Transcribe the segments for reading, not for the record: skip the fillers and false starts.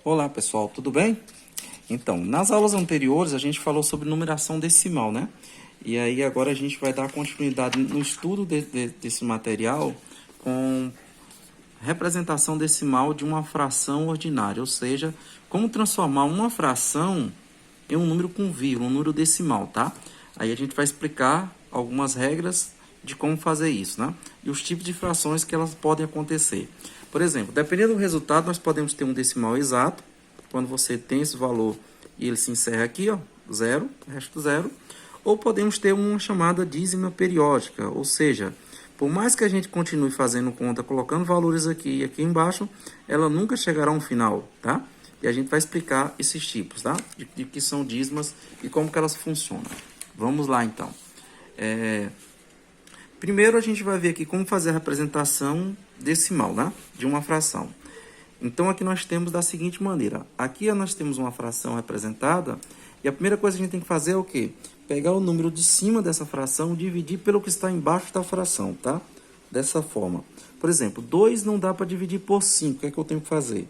Olá pessoal, tudo bem? Então, nas aulas anteriores a gente falou sobre numeração decimal, né? E aí agora a gente vai dar continuidade no estudo desse material com representação decimal de uma fração ordinária, ou seja, como transformar uma fração em um número com vírgula, um número decimal, tá? Aí a gente vai explicar algumas regras de como fazer isso, né? E os tipos de frações que elas podem acontecer. Por exemplo, dependendo do resultado, nós podemos ter um decimal exato, quando você tem esse valor e ele se encerra aqui, ó, zero, resto zero. Ou podemos ter uma chamada dízima periódica, ou seja, por mais que a gente continue fazendo conta, colocando valores aqui e aqui embaixo, ela nunca chegará a um final, tá? E a gente vai explicar esses tipos, tá? De que são dízimas e como que elas funcionam. Vamos lá, então. Primeiro, a gente vai ver aqui como fazer a representação decimal, né? De uma fração. Então, aqui nós temos da seguinte maneira. Aqui nós temos uma fração representada. E a primeira coisa que a gente tem que fazer é o quê? Pegar o número de cima dessa fração e dividir pelo que está embaixo da fração, tá? Dessa forma. Por exemplo, 2 não dá para dividir por 5. O que é que eu tenho que fazer?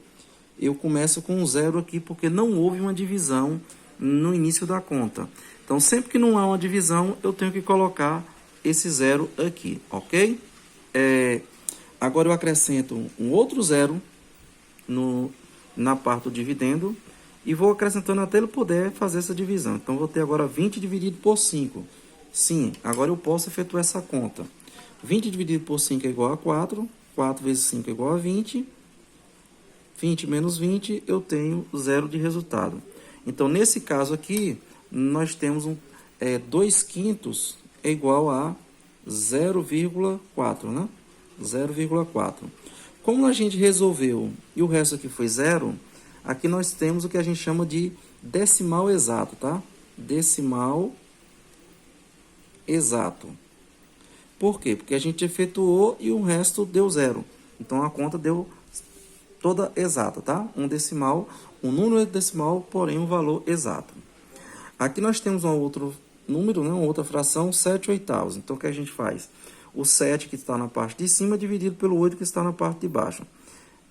Eu começo com um zero aqui, porque não houve uma divisão no início da conta. Então, sempre que não há uma divisão, eu tenho que colocar esse zero aqui, ok? Agora eu acrescento um outro zero na parte do dividendo e vou acrescentando até ele poder fazer essa divisão. Então, vou ter agora 20 dividido por 5. Sim, agora eu posso efetuar essa conta. 20 dividido por 5 é igual a 4. 4 vezes 5 é igual a 20. 20 menos 20, eu tenho zero de resultado. Então, nesse caso aqui, nós temos 2 quintos é igual a 0,4, né? 0,4. Como a gente resolveu e o resto aqui foi zero, aqui nós temos o que a gente chama de decimal exato, tá? Decimal exato. Por quê? Porque a gente efetuou e o resto deu zero. Então, a conta deu toda exata, tá? Um decimal, um número decimal, porém um valor exato. Aqui nós temos um outro número, né? Uma outra fração, 7 oitavos. Então, o que a gente faz? O 7 que está na parte de cima dividido pelo 8 que está na parte de baixo.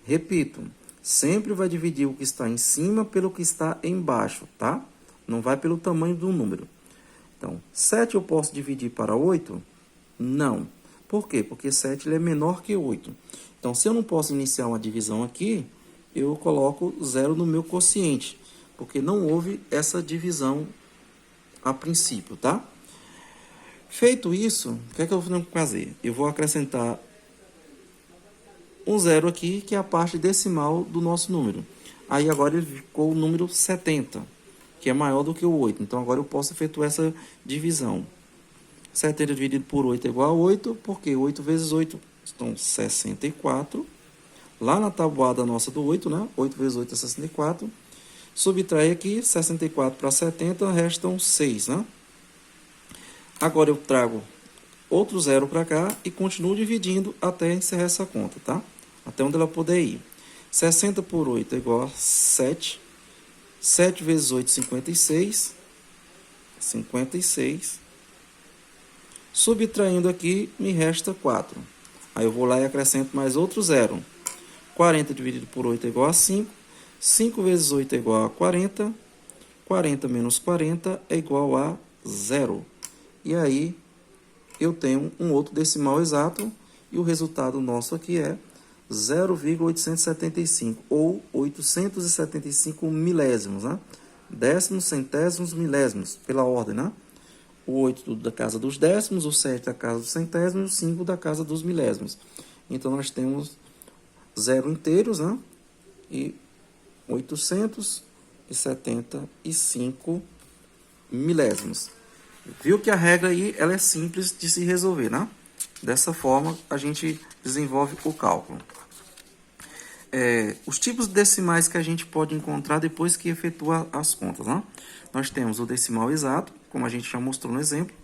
Repito, sempre vai dividir o que está em cima pelo que está embaixo, tá? Não vai pelo tamanho do número. Então, 7 eu posso dividir para 8? Não. Por quê? Porque 7 ele é menor que 8. Então, se eu não posso iniciar uma divisão aqui, eu coloco 0 no meu quociente, porque não houve essa divisão a princípio, tá? Feito isso, o que é que eu vou fazer? Eu vou acrescentar um zero aqui, que é a parte decimal do nosso número. Aí agora ele ficou o número 70, que é maior do que o 8. Então agora eu posso efetuar essa divisão. 70 dividido por 8 é igual a 8, porque 8 vezes 8 estão 64. Lá na tabuada nossa do 8, né? 8 vezes 8 é 64. Subtrai aqui, 64 para 70, restam 6, né? Agora eu trago outro zero para cá e continuo dividindo até encerrar essa conta, tá? Até onde ela puder ir. 60 por 8 é igual a 7. 7 vezes 8, 56. 56. Subtraindo aqui, me resta 4. Aí eu vou lá e acrescento mais outro zero. 40 dividido por 8 é igual a 5. 5 vezes 8 é igual a 40. 40 menos 40 é igual a 0. E aí, eu tenho um outro decimal exato, e o resultado nosso aqui é 0,875, ou 875 milésimos, né? Décimos, centésimos, milésimos, pela ordem, né? O 8 da casa dos décimos, o 7 da casa dos centésimos, o 5 da casa dos milésimos. Então, nós temos 0 inteiros, né? E 875 milésimos. Viu que a regra aí ela é simples de se resolver, né? Dessa forma, a gente desenvolve o cálculo. Os tipos decimais que a gente pode encontrar depois que efetua as contas, né? Nós temos o decimal exato, como a gente já mostrou no exemplo.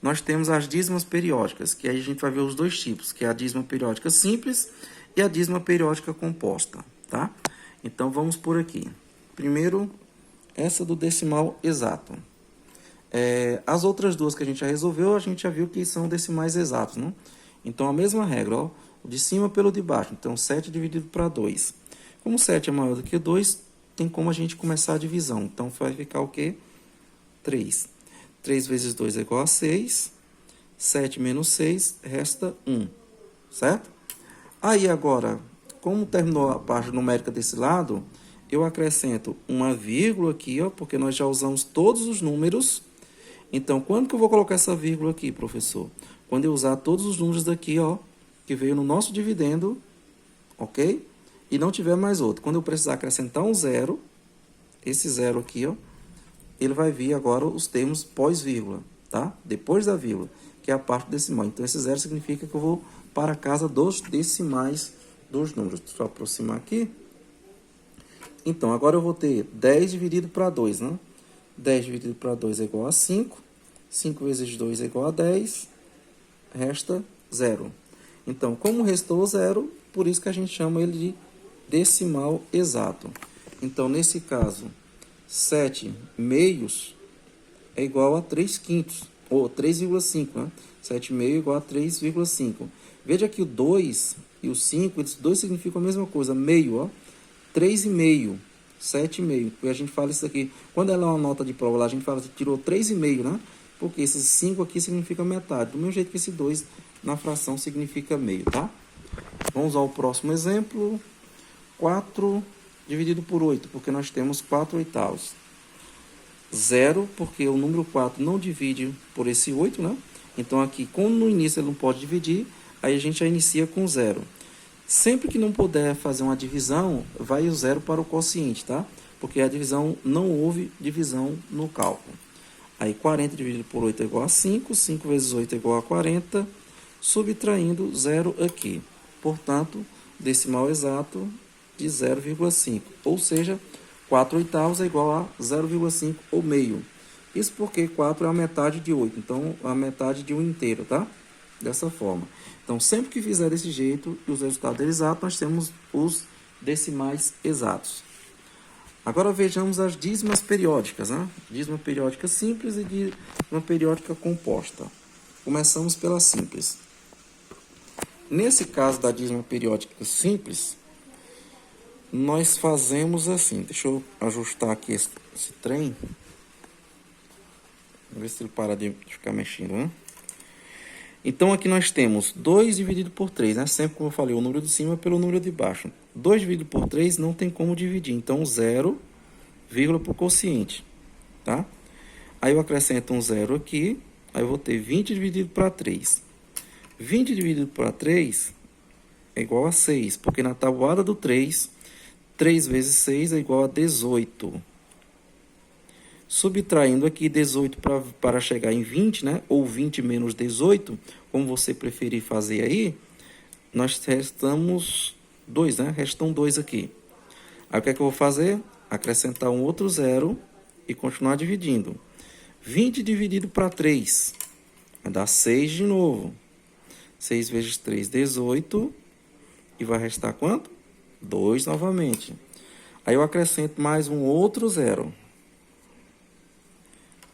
Nós temos as dízimas periódicas, que aí a gente vai ver os dois tipos, que é a dízima periódica simples e a dízima periódica composta, tá? Então, vamos por aqui. Primeiro, essa do decimal exato. As outras duas que a gente já resolveu, a gente já viu que são decimais exatos, né? Então, a mesma regra, ó, o de cima pelo de baixo. Então, 7 dividido para 2. Como 7 é maior do que 2, tem como a gente começar a divisão. Então, vai ficar o quê? 3. 3 vezes 2 é igual a 6. 7 menos 6, resta 1. Certo? Aí, agora, como terminou a parte numérica desse lado, eu acrescento uma vírgula aqui, ó, porque nós já usamos todos os números. Então, quando que eu vou colocar essa vírgula aqui, professor? Quando eu usar todos os números daqui, ó, que veio no nosso dividendo, ok? E não tiver mais outro. Quando eu precisar acrescentar um zero, esse zero aqui, ó, ele vai vir agora os termos pós-vírgula, tá? Depois da vírgula, que é a parte decimal. Então, esse zero significa que eu vou para a casa dos decimais dos números. Deixa eu aproximar aqui. Então, agora eu vou ter 10 dividido para 2, né? 10 dividido para 2 é igual a 5. 5 vezes 2 é igual a 10. Resta 0. Então, como restou 0, por isso que a gente chama ele de decimal exato. Então, nesse caso, 7 meios é igual a 3 quintos, ou 3,5, né? 7 meio é igual a 3,5. Veja que o 2 e o 5, eles dois significam a mesma coisa, meio, ó. 3,5, 7,5. E a gente fala isso aqui, quando ela é uma nota de prova lá, a gente fala que tirou 3,5, né? Porque esses 5 aqui significa metade, do mesmo jeito que esse 2 na fração significa meio, tá? Vamos ao próximo exemplo. 4 dividido por 8, porque nós temos 4 oitavos. 0, porque o número 4 não divide por esse 8, né? Então, aqui, como no início ele não pode dividir, aí a gente já inicia com 0. Sempre que não puder fazer uma divisão, vai o 0 para o quociente, tá? Porque a divisão, não houve divisão no cálculo. Aí, 40 dividido por 8 é igual a 5, 5 vezes 8 é igual a 40, subtraindo 0 aqui. Portanto, decimal exato de 0,5, ou seja, 4 oitavos é igual a 0,5 ou meio. Isso porque 4 é a metade de 8, então a metade de 1 inteiro, tá? Dessa forma. Então, sempre que fizer desse jeito e os resultados exatos, nós temos os decimais exatos. Agora vejamos as dízimas periódicas, né? Dízima periódica simples e dízima periódica composta. Começamos pela simples. Nesse caso da dízima periódica simples, nós fazemos assim. Deixa eu ajustar aqui esse trem. Vamos ver se ele para de ficar mexendo, né? Então, aqui nós temos 2 dividido por 3, né? Sempre, como eu falei, o número de cima pelo número de baixo. 2 dividido por 3 não tem como dividir. Então, 0, vírgula para o quociente, tá? Aí eu acrescento um 0 aqui. Aí eu vou ter 20 dividido para 3. 20 dividido para 3 é igual a 6, porque na tabuada do 3, 3 vezes 6 é igual a 18. Subtraindo aqui 18 para chegar em 20, né? Ou 20 menos 18, como você preferir fazer aí, nós restamos 2, né? Restam 2 aqui. Aí o que é que eu vou fazer? Acrescentar um outro 0 e continuar dividindo. 20 dividido para 3 vai dar 6 de novo. 6 vezes 3, 18. E vai restar quanto? 2 novamente. Aí eu acrescento mais um outro 0.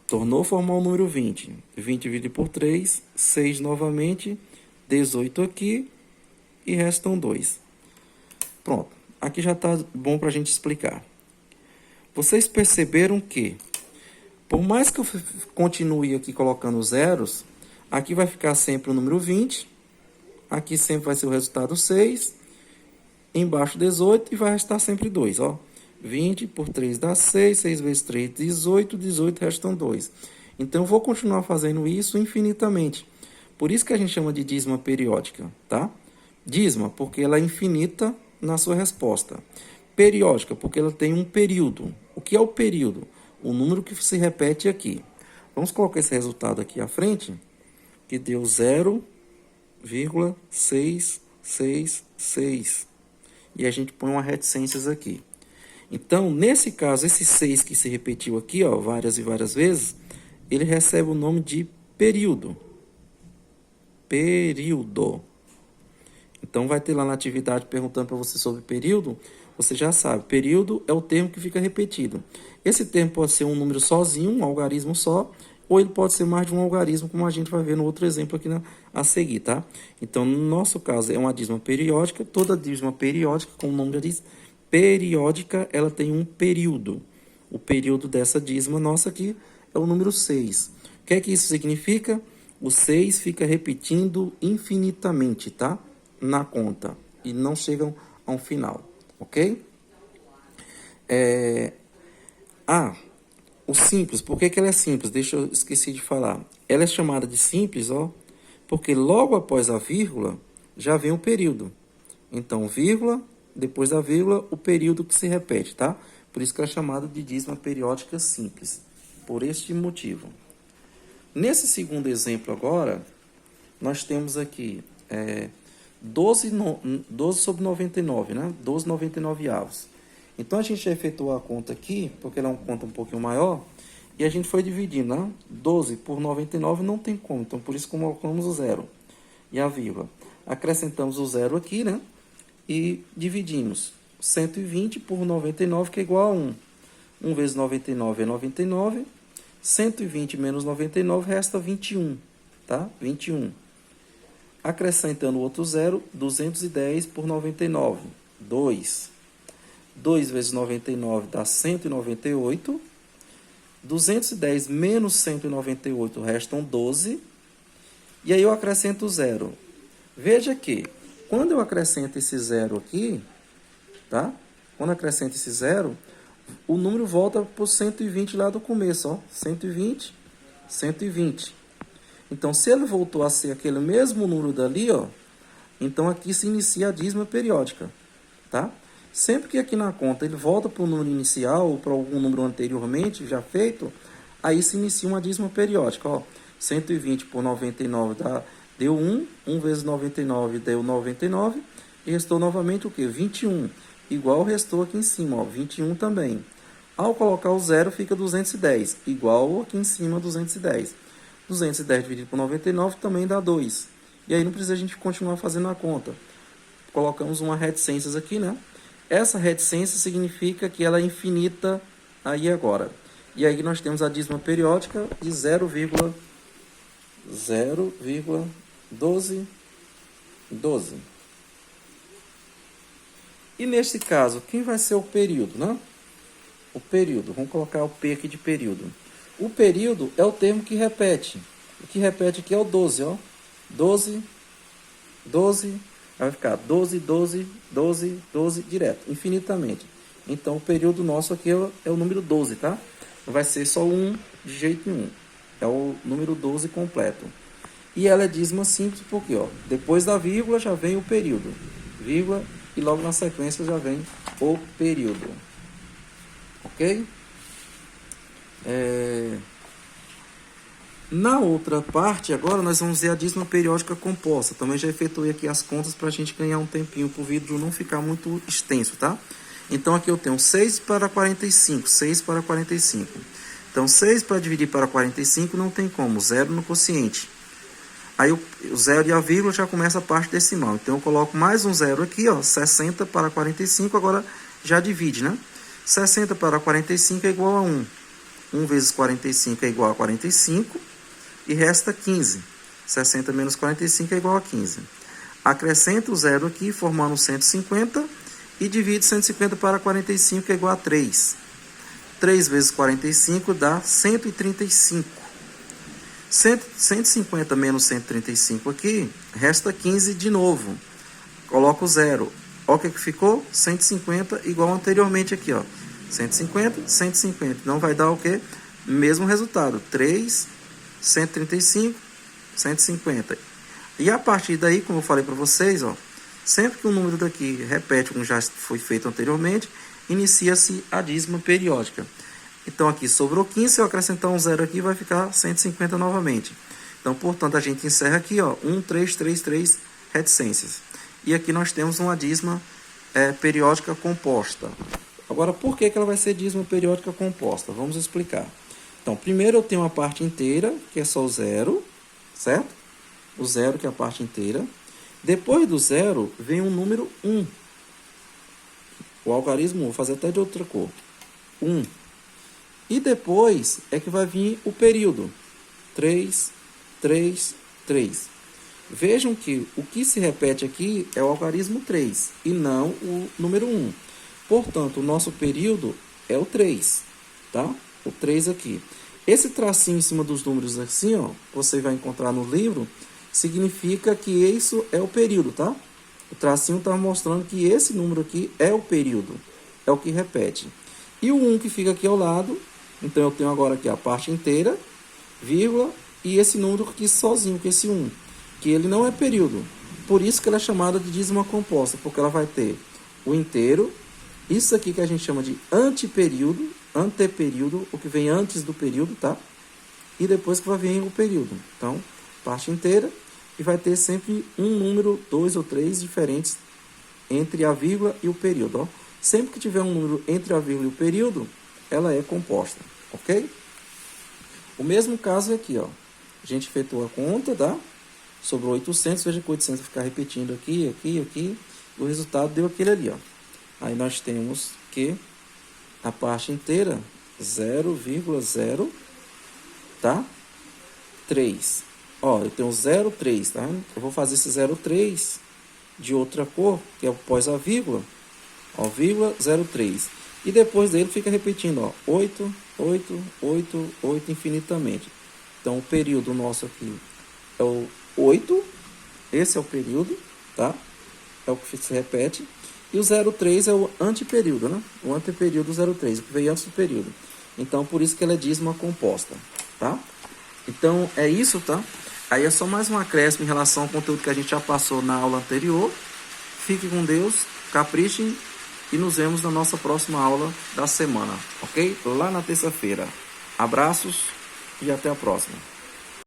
Tornou a formar o número 20. 20 dividido por 3, 6 novamente, 18 aqui e restam 2. Pronto. Aqui já está bom para a gente explicar. Vocês perceberam que, por mais que eu continue aqui colocando zeros, aqui vai ficar sempre o número 20, aqui sempre vai ser o resultado 6, embaixo 18 e vai restar sempre 2, ó. 20 por 3 dá 6, 6 vezes 3, 18, 18 restam 2. Então, eu vou continuar fazendo isso infinitamente. Por isso que a gente chama de dízima periódica, tá? Dízima, porque ela é infinita na sua resposta. Periódica, porque ela tem um período. O que é o período? O número que se repete aqui. Vamos colocar esse resultado aqui à frente, que deu 0,666. E a gente põe uma reticências aqui. Então, nesse caso, esse 6 que se repetiu aqui, ó, várias e várias vezes, ele recebe o nome de período. Período. Então, vai ter lá na atividade perguntando para você sobre período, você já sabe, período é o termo que fica repetido. Esse termo pode ser um número sozinho, um algarismo só, ou ele pode ser mais de um algarismo, como a gente vai ver no outro exemplo aqui a seguir, tá? Então, no nosso caso, é uma dízima periódica, toda dízima periódica, como o nome já diz, periódica, ela tem um período. O período dessa dízima nossa aqui é o número 6. O que é que isso significa? O 6 fica repetindo infinitamente, tá? Na conta. E não chegam a um final, ok? O simples, por que ela é simples? Deixa eu esqueci de falar. Ela é chamada de simples, ó, porque logo após a vírgula já vem o período. Então, vírgula, depois da vírgula, o período que se repete, tá? Por isso que ela é chamada de dízima periódica simples. Por este motivo. Nesse segundo exemplo agora, nós temos aqui 12 sobre 99, né? 12,99avos. Então, a gente já efetuou a conta aqui, porque ela é uma conta um pouquinho maior, e a gente foi dividindo, né? 12 por 99 não tem como, então por isso colocamos o zero e a vírgula. Acrescentamos o zero aqui, né? E dividimos 120 por 99, que é igual a 1. 1 vezes 99 é 99. 120 menos 99 resta 21, tá? 21. Acrescentando outro zero, 210 por 99, 2. 2 vezes 99 dá 198. 210 menos 198 restam 12. E aí eu acrescento o zero. Veja que, quando eu acrescento esse zero aqui, tá? Quando eu acrescento esse zero, o número volta para o 120 lá do começo, ó. 120, 120. Então, se ele voltou a ser aquele mesmo número dali, ó, então aqui se inicia a dízima periódica, tá? Sempre que aqui na conta ele volta para o número inicial ou para algum número anteriormente já feito, aí se inicia uma dízima periódica, ó. 120 por 99 deu 1, 1 vezes 99 deu 99, e restou novamente o quê? 21, igual restou aqui em cima, ó, 21 também. Ao colocar o zero fica 210, igual aqui em cima 210. 210 dividido por 99 também dá 2. E aí não precisa a gente continuar fazendo a conta. Colocamos uma reticências aqui, né? Essa reticência significa que ela é infinita aí agora. E aí nós temos a dízima periódica de 0,1212. E neste caso, quem vai ser o período, né? O período, vamos colocar o P aqui de período. O período é o termo que repete. O que repete aqui é o 12, ó. 12, 12, vai ficar 12, 12, 12, 12, direto, infinitamente. Então, o período nosso aqui é o número 12, tá? Não vai ser só um de jeito nenhum. É o número 12 completo. E ela é dízima simples porque, ó, depois da vírgula já vem o período. Vírgula, e logo na sequência já vem o período. Ok? Na outra parte, agora, nós vamos ver a dízima periódica composta. Também já efetuei aqui as contas para a gente ganhar um tempinho, para o vídeo não ficar muito extenso, tá? Então, aqui eu tenho 6 para 45, 6 para 45. Então, 6 para dividir para 45 não tem como, zero no quociente. Aí, o zero e a vírgula já começa a parte decimal. Então, eu coloco mais um zero aqui, ó, 60 para 45, agora já divide, né? 60 para 45 é igual a 1. 1 vezes 45 é igual a 45 e resta 15. 60 menos 45 é igual a 15. Acrescenta o zero aqui, formando 150 e divide 150 para 45 que é igual a 3. 3 vezes 45 dá 135. 150 menos 135 aqui, resta 15 de novo. Coloca o zero. Olha o que ficou? 150 igual anteriormente aqui, ó. 150, 150. Não vai dar o quê? Mesmo resultado. 3, 135, 150. E a partir daí, como eu falei para vocês, ó, sempre que um número daqui repete como já foi feito anteriormente, inicia-se a dízima periódica. Então, aqui sobrou 15, se eu acrescentar um zero aqui, vai ficar 150 novamente. Então, portanto, a gente encerra aqui, ó, 1, 3, 3, 3 reticências. E aqui nós temos uma dízima periódica composta. Agora, por que ela vai ser dízima periódica composta? Vamos explicar. Então, primeiro eu tenho a parte inteira, que é só o zero, certo? O zero, que é a parte inteira. Depois do zero, vem o número 1. O algarismo, vou fazer até de outra cor. 1. E depois é que vai vir o período. 3, 3, 3. Vejam que o que se repete aqui é o algarismo 3 e não o número 1. Portanto, o nosso período é o 3, tá? O 3 aqui. Esse tracinho em cima dos números assim, ó, você vai encontrar no livro, significa que isso é o período, tá? O tracinho está mostrando que esse número aqui é o período, é o que repete. E o 1 que fica aqui ao lado, então eu tenho agora aqui a parte inteira, vírgula, e esse número aqui sozinho, que é esse 1, que ele não é período. Por isso que ela é chamada de dízima composta, porque ela vai ter o inteiro, isso aqui que a gente chama de anteperíodo, o que vem antes do período, tá? E depois que vai vir o período. Então, parte inteira, e vai ter sempre um número, 2 ou 3 diferentes entre a vírgula e o período, ó. Sempre que tiver um número entre a vírgula e o período, ela é composta, ok? O mesmo caso é aqui, ó. A gente efetuou a conta, tá? Sobrou 800, veja que 800 vai ficar repetindo aqui, aqui, aqui. O resultado deu aquele ali, ó. Aí nós temos que a parte inteira, 0,0, tá? 3. Ó, eu tenho 0,3, tá? Eu vou fazer esse 0,3 de outra cor, que é após a vírgula. Ó, vírgula 0,3. E depois dele fica repetindo, ó, 8, 8, 8, 8 infinitamente. Então, o período nosso aqui é o 8. Esse é o período, tá? É o que se repete. E o 0,3 é o anteperíodo, né? O anteperíodo 0,3, o que veio antes do período. Então, por isso que ela é dízima composta, tá? Então, é isso, tá? Aí é só mais um acréscimo em relação ao conteúdo que a gente já passou na aula anterior. Fique com Deus, caprichem e nos vemos na nossa próxima aula da semana, ok? Lá na terça-feira. Abraços e até a próxima.